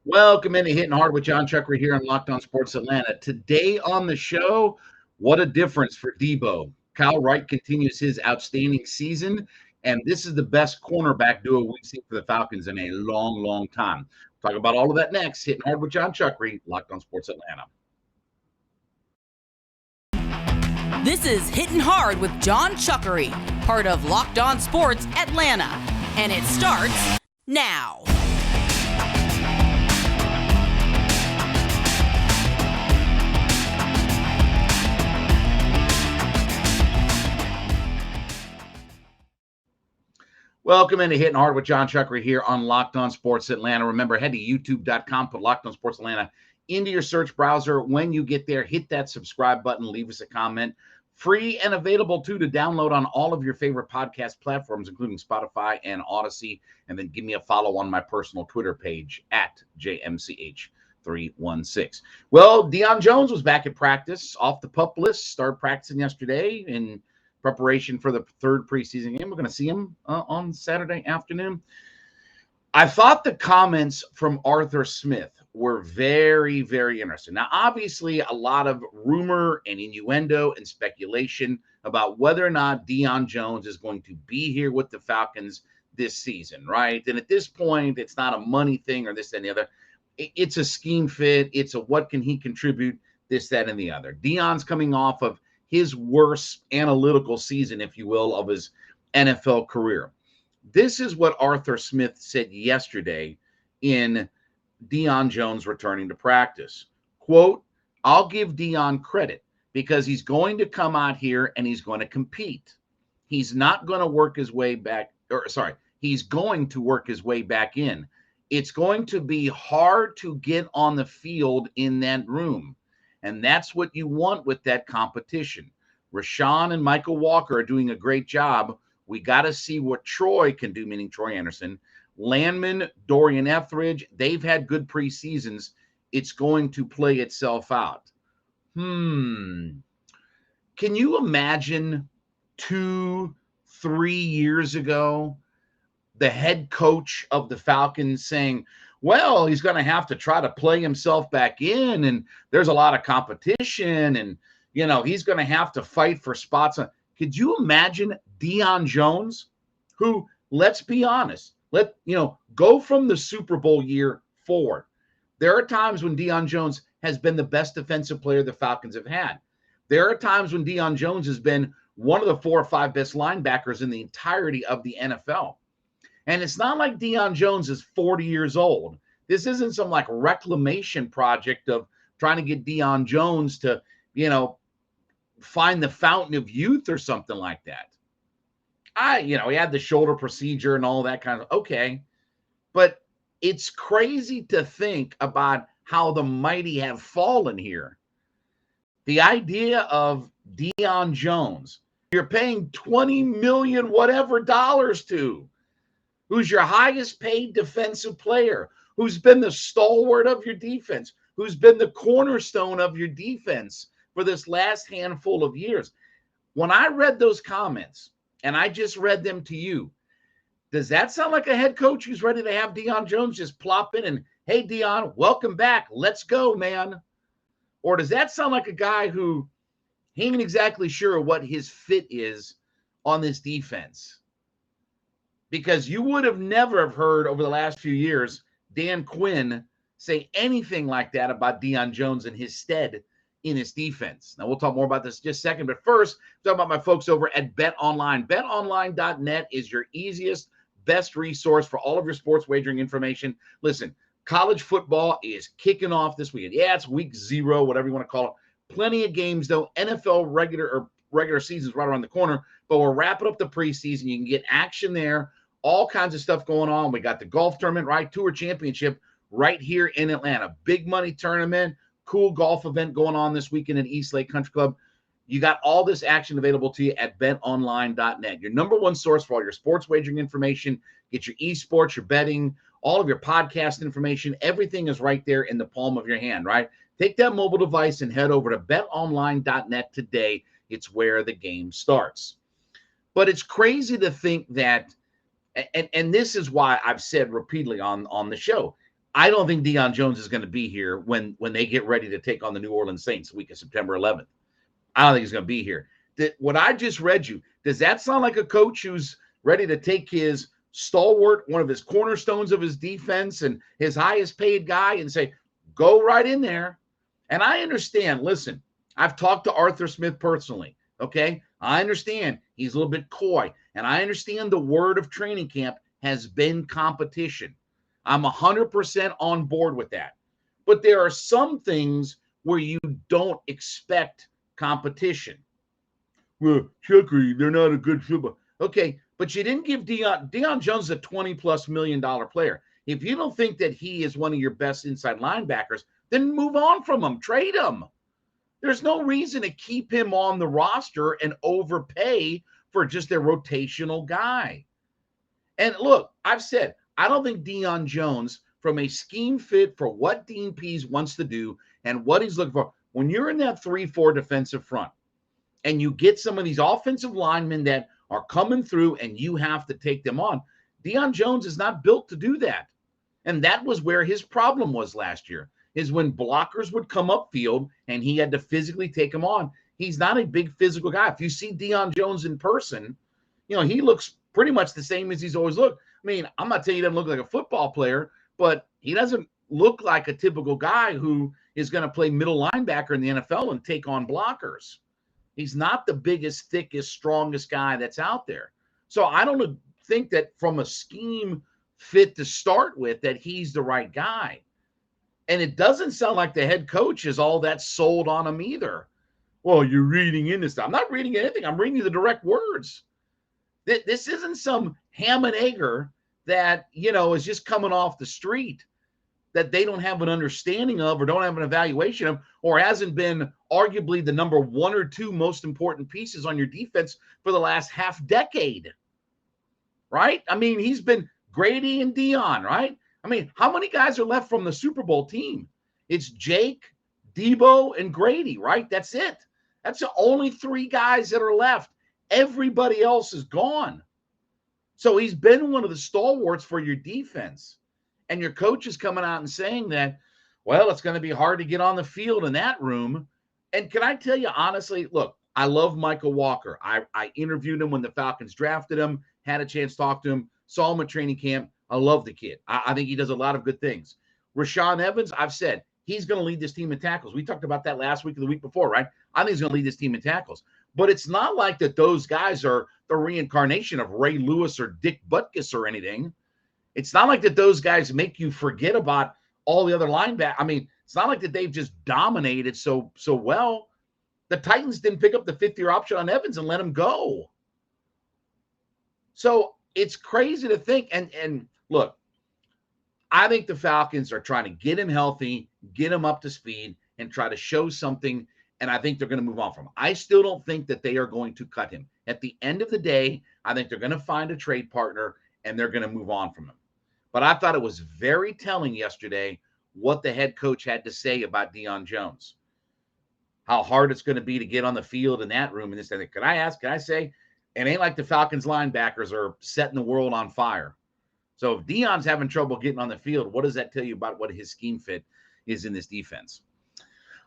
Welcome into Hitting Hard with Jon Chuckery here on Locked On Sports Atlanta. Today on the show, what a difference for Debo. Kyle Wright continues his outstanding season, and this is the best cornerback duo we've seen for the Falcons in a long, long time. Talk about all of that next. Hitting Hard with Jon Chuckery, Locked On Sports Atlanta. This is Hittin' Hard with Jon Chuckery, part of Locked On Sports Atlanta. And it starts now. Welcome into Hitting Hard with Jon Chuckery here on Locked On Sports Atlanta. Remember, head to youtube.com, put Locked On Sports Atlanta into your search browser. When you get there, hit that subscribe button, leave us a comment. Free and available, too, to download on all of your favorite podcast platforms, including Spotify and Odyssey. And then give me a follow on my personal Twitter page at JMCH316. Well, Deion Jones was back at practice, off the PUP list, started practicing yesterday in preparation for the third preseason game. We're going to see him on Saturday afternoon. I thought the comments from Arthur Smith were very, very interesting. Now, obviously, a lot of rumor and innuendo and speculation about whether or not Deion Jones is going to be here with the Falcons this season, right? And at this point, it's not a money thing or this, that, and the other. It's a scheme fit. It's a what can he contribute, this, that, and the other. Deion's coming off of his worst analytical season, if you will, of his NFL career. This is what Arthur Smith said yesterday in Deion Jones returning to practice. Quote, I'll give Deion credit because he's going to come out here and he's going to compete. He's not going to work his way back, he's going to work his way back in. It's going to be hard to get on the field in that room. And that's what you want with that competition. Rashawn and Michael Walker are doing a great job. We got to see what Troy can do, meaning Troy Anderson. Landman, Dorian Etheridge, they've had good preseasons. It's going to play itself out. Can you imagine 2-3 years ago, the head coach of the Falcons saying, well, he's going to have to try to play himself back in, and there's a lot of competition, and, you know, he's going to have to fight for spots. Could you imagine Deion Jones, who, let's be honest, go from the Super Bowl year forward. There are times when Deion Jones has been the best defensive player the Falcons have had. There are times when Deion Jones has been one of the 4 or 5 best linebackers in the entirety of the NFL. And it's not like Deion Jones is 40 years old. This isn't some like reclamation project of trying to get Deion Jones to, find the fountain of youth or something like that. He had the shoulder procedure and all that kind of, okay. But it's crazy to think about how the mighty have fallen here. The idea of Deion Jones, you're paying $20 million whatever dollars to, who's your highest paid defensive player, who's been the stalwart of your defense, who's been the cornerstone of your defense for this last handful of years. When I read those comments, and I just read them to you, does that sound like a head coach who's ready to have Deion Jones just plop in and, hey, Deion, welcome back. Let's go, man. Or does that sound like a guy who he ain't exactly sure what his fit is on this defense? Because you would have never have heard over the last few years Dan Quinn say anything like that about Deion Jones and his stead in his defense. Now, we'll talk more about this in just a second. But first, talk about my folks over at BetOnline. BetOnline.net is your easiest, best resource for all of your sports wagering information. Listen, college football is kicking off this weekend. Yeah, it's week 0, whatever you want to call it. Plenty of games, though. NFL regular season is right around the corner. But we're wrapping up the preseason. You can get action there. All kinds of stuff going on. We got the golf tournament, right? Tour Championship right here in Atlanta. Big money tournament. Cool golf event going on this weekend at East Lake Country Club. You got all this action available to you at betonline.net. Your number one source for all your sports wagering information. Get your esports, your betting, all of your podcast information. Everything is right there in the palm of your hand, right? Take that mobile device and head over to betonline.net today. It's where the game starts. But it's crazy to think that, and this is why I've said repeatedly on the show, I don't think Deion Jones is going to be here when they get ready to take on the New Orleans Saints the week of September 11th. I don't think he's going to be here. What I just read you, does that sound like a coach who's ready to take his stalwart, one of his cornerstones of his defense and his highest paid guy and say, go right in there? And I understand, listen, I've talked to Arthur Smith personally, okay? I understand he's a little bit coy, and I understand the word of training camp has been competition. I'm 100% on board with that. But there are some things where you don't expect competition. Well, Chuckery, they're not a good football. Okay, but you didn't give Deion Jones a $20+ million player. If you don't think that he is one of your best inside linebackers, then move on from him. Trade him. There's no reason to keep him on the roster and overpay for just a rotational guy. And look, I've said, I don't think Deion Jones, from a scheme fit for what Dean Pease wants to do and what he's looking for, when you're in that 3-4 defensive front and you get some of these offensive linemen that are coming through and you have to take them on, Deion Jones is not built to do that. And that was where his problem was last year, is when blockers would come upfield and he had to physically take them on. He's not a big physical guy. If you see Deion Jones in person, he looks pretty much the same as he's always looked. I mean, I'm not saying he doesn't look like a football player, but he doesn't look like a typical guy who is going to play middle linebacker in the NFL and take on blockers. He's not the biggest, thickest, strongest guy that's out there. So I don't think that from a scheme fit to start with that he's the right guy. And it doesn't sound like the head coach is all that sold on him either. Well, you're reading into stuff. I'm not reading anything. I'm reading you the direct words. This isn't some ham and egger that, is just coming off the street that they don't have an understanding of or don't have an evaluation of or hasn't been arguably the number 1 or 2 most important pieces on your defense for the last half decade, right? I mean, he's been Grady and Deion, right? I mean, how many guys are left from the Super Bowl team? It's Jake, Debo, and Grady, right? That's it. That's the only 3 guys that are left. Everybody else is gone. So he's been one of the stalwarts for your defense. And your coach is coming out and saying that, well, it's going to be hard to get on the field in that room. And can I tell you, honestly, look, I love Michael Walker. I interviewed him when the Falcons drafted him, had a chance to talk to him, saw him at training camp. I love the kid. I think he does a lot of good things. Rashaan Evans, I've said, he's going to lead this team in tackles. We talked about that last week or the week before, right? I think he's going to lead this team in tackles. But it's not like that those guys are the reincarnation of Ray Lewis or Dick Butkus or anything. It's not like that those guys make you forget about all the other linebackers. I mean, it's not like that they've just dominated so well. The Titans didn't pick up the 5th-year option on Evans and let him go. So it's crazy to think. And look, I think the Falcons are trying to get him healthy, get him up to speed, and try to show something. And I think they're going to move on from him. I still don't think that they are going to cut him. At the end of the day, I think they're going to find a trade partner and they're going to move on from him. But I thought it was very telling yesterday what the head coach had to say about Deion Jones, how hard it's going to be to get on the field in that room and this thing. Can I say, it ain't like the Falcons linebackers are setting the world on fire. So if Deion's having trouble getting on the field, what does that tell you about what his scheme fit is in this defense?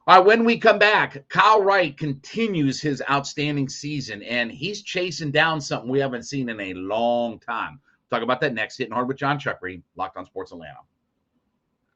All right, when we come back, Kyle Wright continues his outstanding season, and he's chasing down something we haven't seen in a long time. Talk about that next. Hitting Hard with Jon Chuckery, Locked On Sports Atlanta.